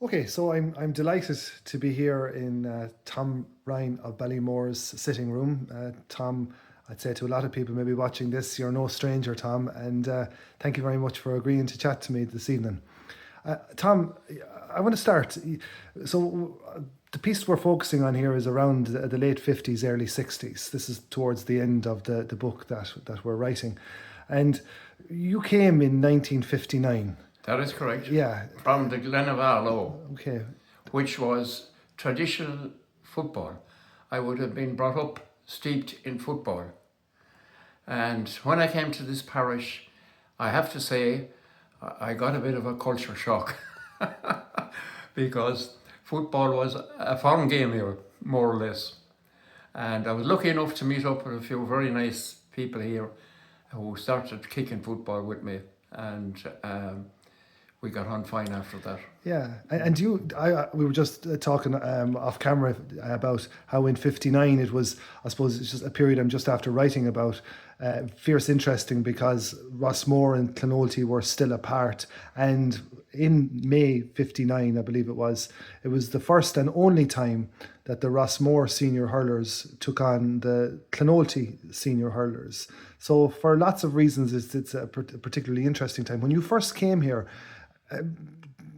Okay, so I'm delighted to be here in Tom Ryan of Ballymore's sitting room. Tom, I'd say to a lot of people maybe watching this, you're no stranger, Tom, and thank you very much for agreeing to chat to me this evening. Tom, I want to start. The piece we're focusing on here is around the late 50s, early 60s. This is towards the end of the book that we're writing. And you came in 1959. That is correct. Yeah. From the Glen of Aherlow, Okay. which was traditional football. I would have been brought up steeped in football. And when I came to this parish, I have to say, I got a bit of a culture shock because football was a fun game here, more or less. And I was lucky enough to meet up with a few very nice people here who started kicking football with me. And we got on fine after that. Yeah, and we were just talking off camera about how in '59 it was, I suppose it's just a period I'm just after writing about, fierce interesting because Rossmore and Clonoulty were still apart, and in May '59, I believe it was the first and only time that the Rossmore senior hurlers took on the Clonoulty senior hurlers. So for lots of reasons, it's a particularly interesting time. When you first came here,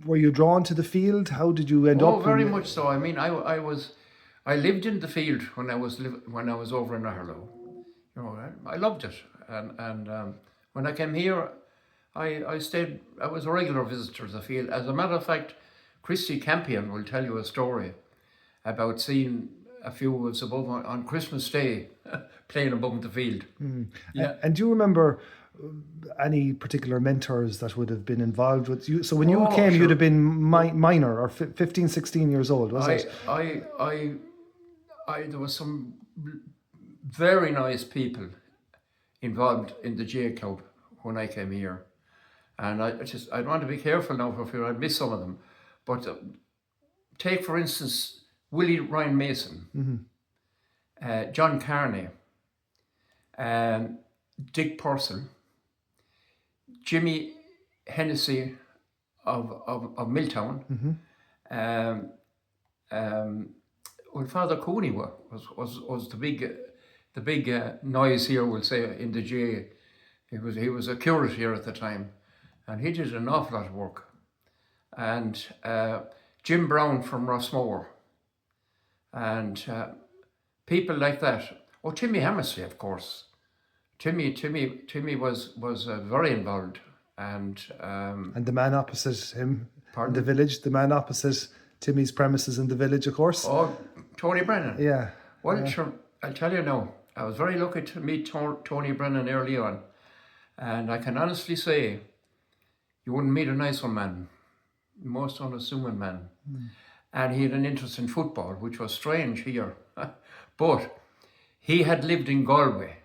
were you drawn to the field? How did you end up? Oh, very much so. I mean, I lived in the field when I was over in Aherlow. You know, I loved it, and when I came here, I stayed. I was a regular visitor to the field. As a matter of fact, Christy Campion will tell you a story about seeing a few of us above on Christmas Day playing above the field. Yeah, and do you remember any particular mentors that would have been involved with you? So when you came, sure. you'd have been minor or 15, 16 years old, was it? There was some very nice people involved in the J Club when I came here, and I'd want to be careful now for fear I'd miss some of them. But take for instance Ryan Mason, John Carney, Dick Purcell, Jimmy Hennessy of Milltown, well, Father Cooney was the big noise here, we'll say, in the J. He was a curate here at the time, and he did an awful lot of work. And Jim Brown from Rossmore, and people like that. Oh, Timmy Hammersley, of course. Timmy was very involved, and the man opposite him Pardon? in the village, the man opposite Timmy's premises in the village, of course. Oh, Tony Brennan. Yeah. Well, sure, I'll tell you now, I was very lucky to meet Tony Brennan early on, and I can honestly say, you wouldn't meet a nicer man, most unassuming man. And he had an interest in football, which was strange here, but he had lived in Galway.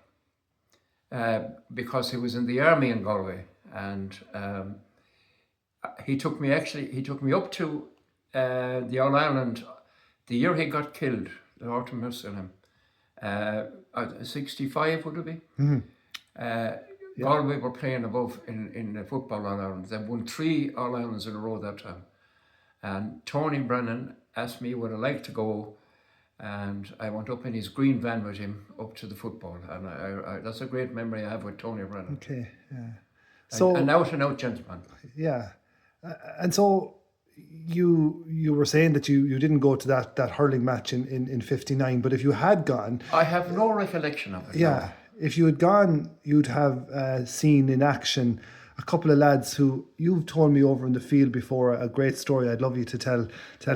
Because he was in the army in Galway, and he took me up to the All Ireland the year he got killed. The autumn mercy on him. 65 would it be? Galway were playing above in the football All Ireland. They won 3 All Irelands in a row that time, and Tony Brennan asked me would I like to go. And I went up in his green van with him up to the football, and I that's a great memory I have with Tony Brennan. Okay, yeah. So an out gentleman. Yeah, and so you were saying that you didn't go to that hurling match in '59, but if you had gone, I have no recollection of it. Yeah, no. If you had gone, you'd have seen in action a couple of lads who you've told me over in the field before, a great story I'd love you to tell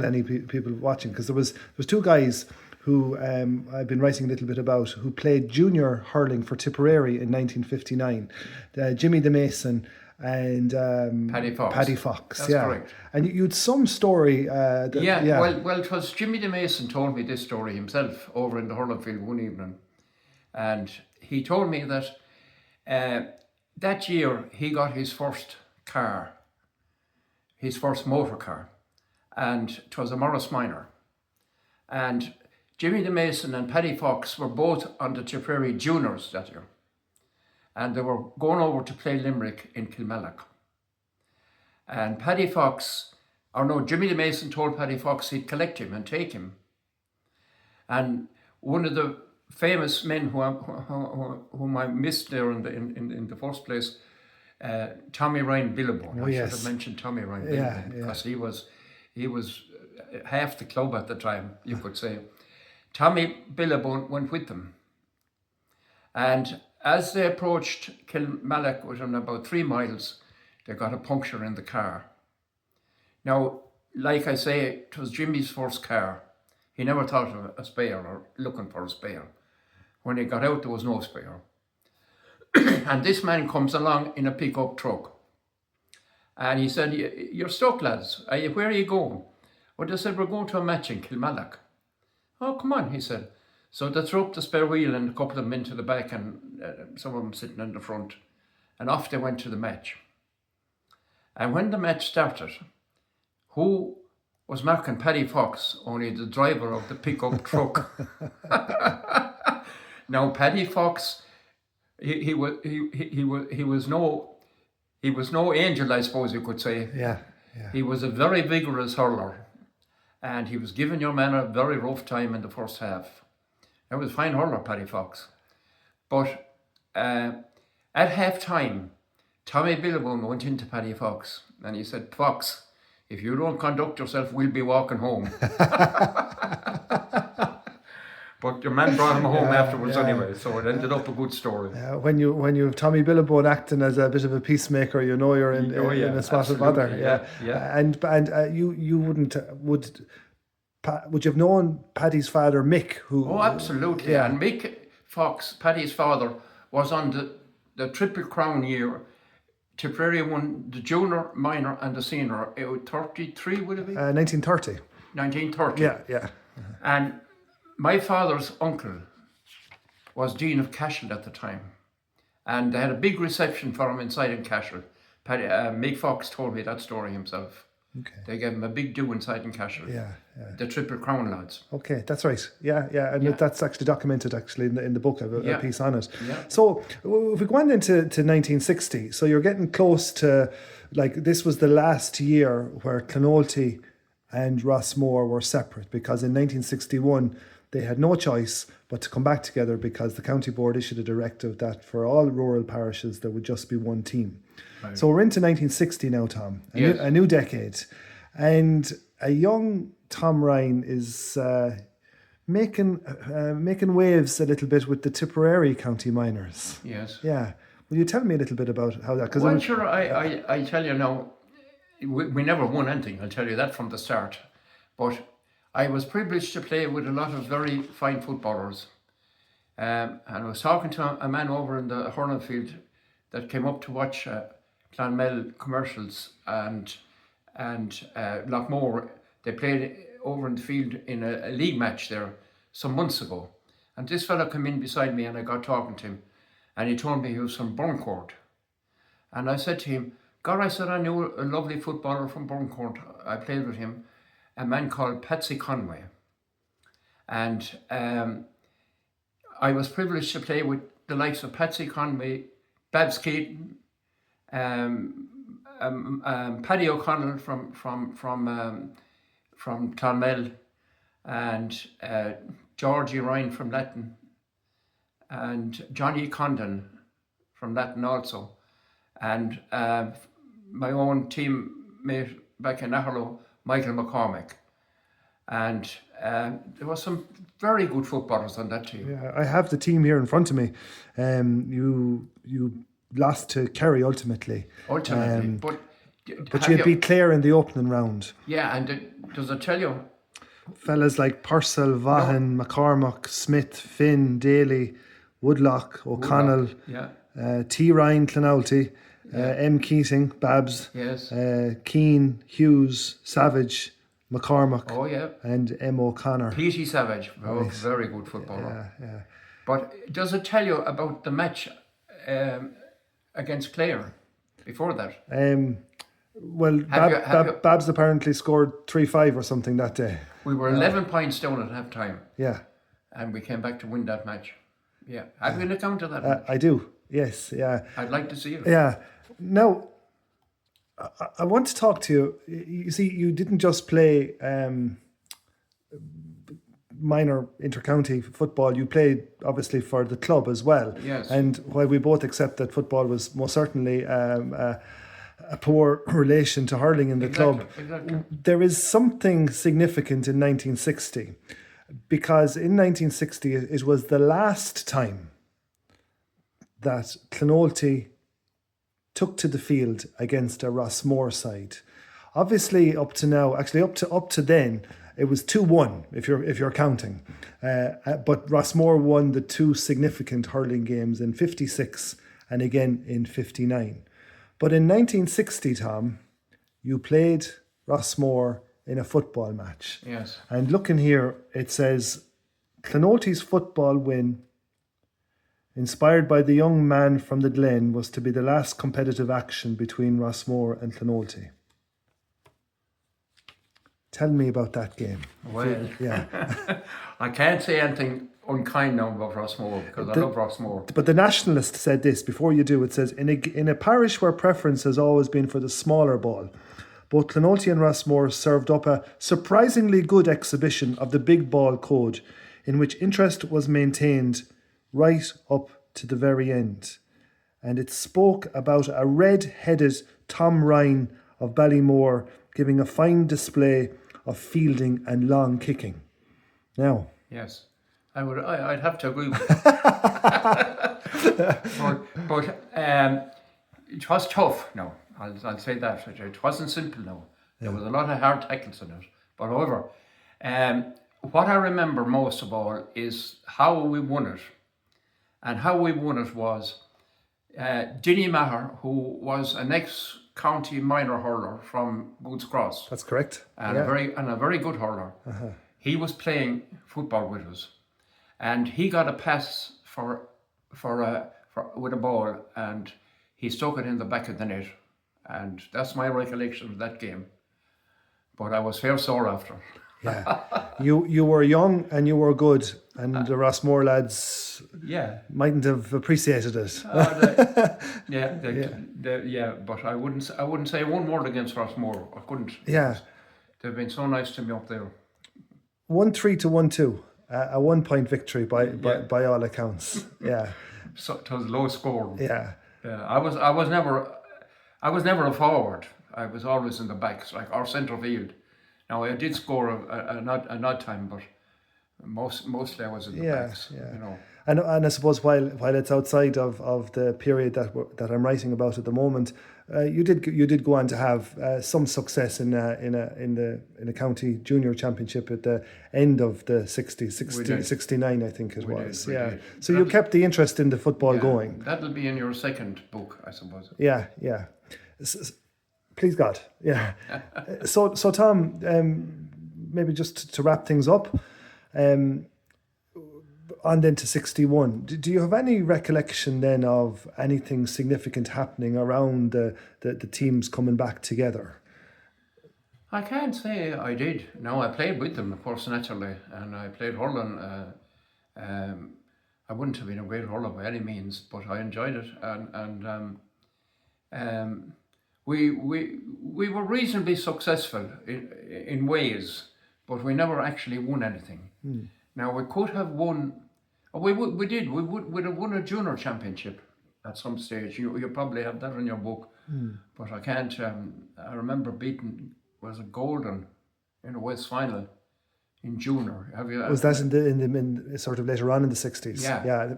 any people watching, because there was 2 guys who I've been writing a little bit about, who played junior hurling for Tipperary in 1959, Jimmy the Mason and Paddy Fox. That's correct. And you'd some story. Well, it was Jimmy the Mason told me this story himself over in the hurling field one evening, and he told me that that year he got his first motor car, and it was a Morris Minor. And Jimmy the Mason and Paddy Fox were both on the Tipperary juniors that year, and they were going over to play Limerick in Kilmallock. And Paddy Fox or no, Jimmy the Mason told Paddy Fox he'd collect him and take him. And one of the famous men whom I missed there in the first place, Tommy Ryan Billabone. I should have mentioned Tommy Ryan Billabone because he was half the club at the time, you could say. Tommy Billabone went with them. And as they approached Kilmallock, within about 3 miles, they got a puncture in the car. Now, like I say, it was Jimmy's first car. He never thought of a spare or looking for a spare. When he got out, there was no spare. And this man comes along in a pickup truck. And he said, "You're stuck, lads. Where are you going?" Well, they said, "We're going to a match in Kilmallock." "Oh, come on," he said. So they threw up the spare wheel and a couple of them into the back and some of them sitting in the front. And off they went to the match. And when the match started, who was marking Paddy Fox? Only the driver of the pickup truck. Now, Paddy Fox, he was no angel, I suppose you could say. Yeah. He was a very vigorous hurler, and he was giving your man a very rough time in the first half. That was a fine hurler, Paddy Fox. But at half time, Tommy Billabone went into Paddy Fox and he said, "Fox, if you don't conduct yourself, we'll be walking home." But your man brought him home afterwards anyway, so it ended up a good story. When you have Tommy Billabone acting as a bit of a peacemaker, you know you're in a spot of bother. Yeah. And you would you have known Paddy's father Mick? Oh, absolutely. Yeah. And Mick Fox, Paddy's father, was on the Triple Crown year. Tipperary won the junior, minor, and the senior. 33, would it be? 1930. 1930. Yeah. And my father's uncle was Dean of Cashel at the time. And they had a big reception for him inside in Cashel. Mick Fox told me that story himself. Okay. They gave him a big do inside in Cashel. Yeah. The Triple Crown lads. Okay, that's right. Yeah. And that's actually documented in the book. I have a piece on it. Yeah. So if we go on into 1960, so you're getting close to, like, this was the last year where Clonoulty and Rossmore were separate, because in 1961 they had no choice but to come back together because the county board issued a directive that for all rural parishes there would just be one team. Right. So we're into 1960 now, Tom, a new decade, and a young Tom Ryan is making waves a little bit with the Tipperary County Minors. Yes. Yeah. Will you tell me a little bit about how that? Well, sure. I tell you now, we never won anything. I'll tell you that from the start, but I was privileged to play with a lot of very fine footballers. And I was talking to a man over in the hurling field that came up to watch Clonmel commercials and Lochmore. They played over in the field in a league match there some months ago. And this fella came in beside me and I got talking to him. And he told me he was from Burncourt. And I said to him, "God," I said, "I knew a lovely footballer from Burncourt. I played with him, a man called Patsy Conway." And I was privileged to play with the likes of Patsy Conway, Babs Keaton, Paddy O'Connell from Clonmel, and Georgie Ryan from Latin, and Johnny Condon from Latin also, and my own teammate back in Aherlow, Michael McCormick. And there were some very good footballers on that team. Yeah, I have the team here in front of me. You lost to Kerry ultimately. But you had beat Clare in the opening round. Yeah, and does it tell you? Fellas like Purcell, Vaughan, McCormack, Smith, Finn, Daly, Woodlock, O'Connell, T. Ryan Clonoulty, M. Keating, Babs, Keane, Hughes, Savage, McCormack, and M. O'Connor. P.T. Savage, very good footballer. Yeah. But does it tell you about the match against Clare before that? Babs apparently scored 3-5 or something that day. We were 11 points down at half time. Yeah. And we came back to win that match. Yeah. Have you an account of that match? I do, yes, yeah. I'd like to see it. Yeah. Now, I want to talk to you. You see, you didn't just play minor intercounty football. You played obviously for the club as well. Yes. And while we both accept that football was most certainly a poor relation to hurling in the club, Exactly. there is something significant in 1960, because in 1960 it was the last time that Clonoulty took to the field against a Rossmore side. Obviously, up to now, actually up to then, it was 2-1 if you're counting. But Rossmore won the two significant hurling games in 56 and again in 59. But in 1960, Tom, you played Rossmore in a football match. Yes. And looking here, it says Clonoulty's football win, inspired by the young man from the Glen, was to be the last competitive action between Rossmore and Clonoulty. Tell me about that game. Well, Yeah. I can't say anything unkind now about Rossmore because I love Rossmore. But the Nationalist said this, before you do, it says, in a parish where preference has always been for the smaller ball, both Clonoulty and Rossmore served up a surprisingly good exhibition of the big ball code, in which interest was maintained right up to the very end. And it spoke about a red-headed Tom Ryan of Ballymore giving a fine display of fielding and long kicking. Now, Yes, I'd have to agree with you. but it was tough. No, I'll say that it wasn't simple. No, there was a lot of hard tackles in it. But however, what I remember most of all is how we won it, and how we won it was Ginny Maher, who was an ex-county minor hurler from Boots Cross, that's correct. and a very good hurler. He was playing football with us, and he got a pass for with a ball, and he stuck it in the back of the net, and that's my recollection of that game. But I was fair sore after. Yeah. You were young and you were good, and the Rossmore lads mightn't have appreciated it. But I wouldn't say one word against Rossmore. I couldn't. Yeah. They've been so nice to me up there. 1-3 to 1-2, a 1-point victory by all accounts. Yeah. So it was low score. Yeah. I was never a forward. I was always in the backs, like our centre field. Now I did score an odd time, but mostly I was in the backs. Yeah. You know. And I suppose while it's outside of the period that I'm writing about at the moment, you did go on to have some success in a county junior championship at the end of the 69, I think it was. We did. So you kept the interest in the football going. That'll be in your second book, I suppose. Yeah. Please God. Yeah. So Tom, maybe just to wrap things up, on then to 61. Do you have any recollection then of anything significant happening around the teams coming back together? I can't say I did. No, I played with them, of course, naturally, and I played hurling. I wouldn't have been a great hurler by any means, but I enjoyed it, and we were reasonably successful in ways, but we never actually won anything. Now we could have won. We would have won a junior championship at some stage. You probably have that in your book, but I can't. I remember beating, was it Golden in a West final in junior. Have you? Was that in sort of later on in the 60s? Yeah.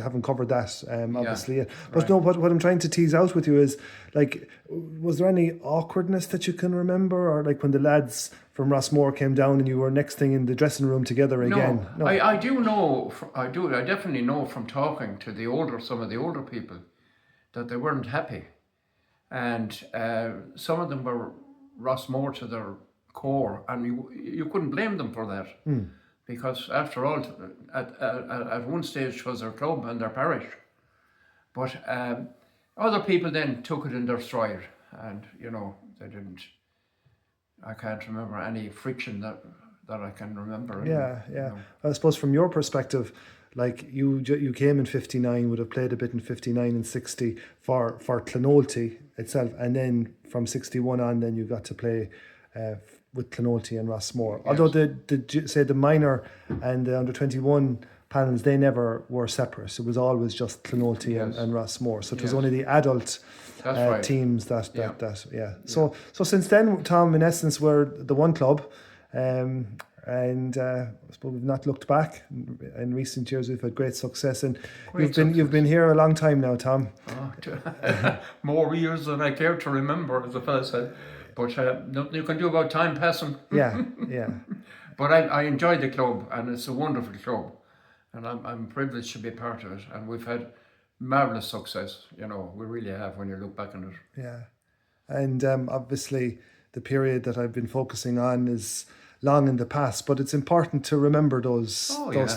Haven't covered that obviously yet. But no, what I'm trying to tease out with you is, like, was there any awkwardness that you can remember, or like when the lads from Rossmore came down and you were next thing in the dressing room together again? No. I do know. I definitely know from talking to some of the older people that they weren't happy, and some of them were Rossmore to their core, and you couldn't blame them for that, because after all, at one stage it was their club and their parish. But other people then took it in their stride, and they didn't. I can't remember any friction that I can remember. Yeah. I suppose from your perspective, like you came in 59, would have played a bit in 59 and 60 for Clonoulty itself, and then from 61 on, then you got to play with Clonoulty and Rossmore. Yes. Although the minor and the under 21 panels, they never were separate. It was always just Clonoulty Yes. and Rossmore. So it was Yes. only the adult That's right. teams that Yeah. So since then, Tom, in essence, we're the one club. And I suppose we've not looked back. In recent years, we've had great success, and you've been here a long time now, Tom. More years than I care to remember, as the fellow said. But nothing you can do about time passing. Yeah. But I enjoy the club, and it's a wonderful club, and I'm privileged to be part of it. And we've had marvelous success. We really have when you look back on it. Yeah, and obviously the period that I've been focusing on is long in the past, but it's important to remember those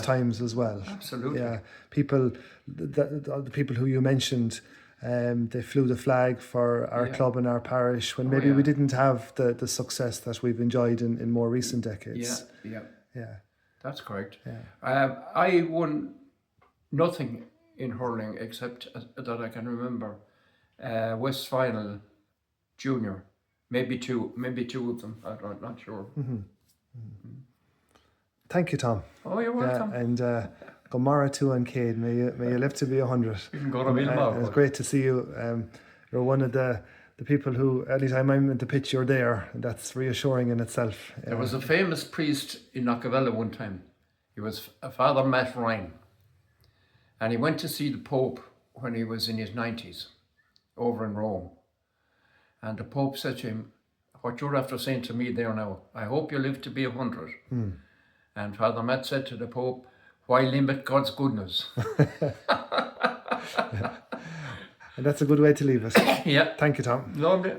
times as well. Absolutely. Yeah, the people who you mentioned, they flew the flag for our club and our parish when maybe we didn't have the success that we've enjoyed in more recent decades. Yeah. That's correct. Yeah. I won nothing in hurling except that I can remember West Final Junior, maybe two of them. I'm not sure. Mm-hmm. Thank you, Tom. Oh, you're welcome. Yeah, and Gomorrah to and Cade, may you live to be 100. It's great to see you. You're one of the people who, any time I'm in the pitch, you're there, and that's reassuring in itself. There was a famous priest in Knockavella one time. He was Father Matt Ryan, and he went to see the Pope when he was in his 90s over in Rome. And the Pope said to him, "What you're after saying to me there now, I hope you live to be 100. And Father Matt said to the Pope, "Why limit God's goodness?" And that's a good way to leave it. Yeah. Thank you, Tom. Lovely.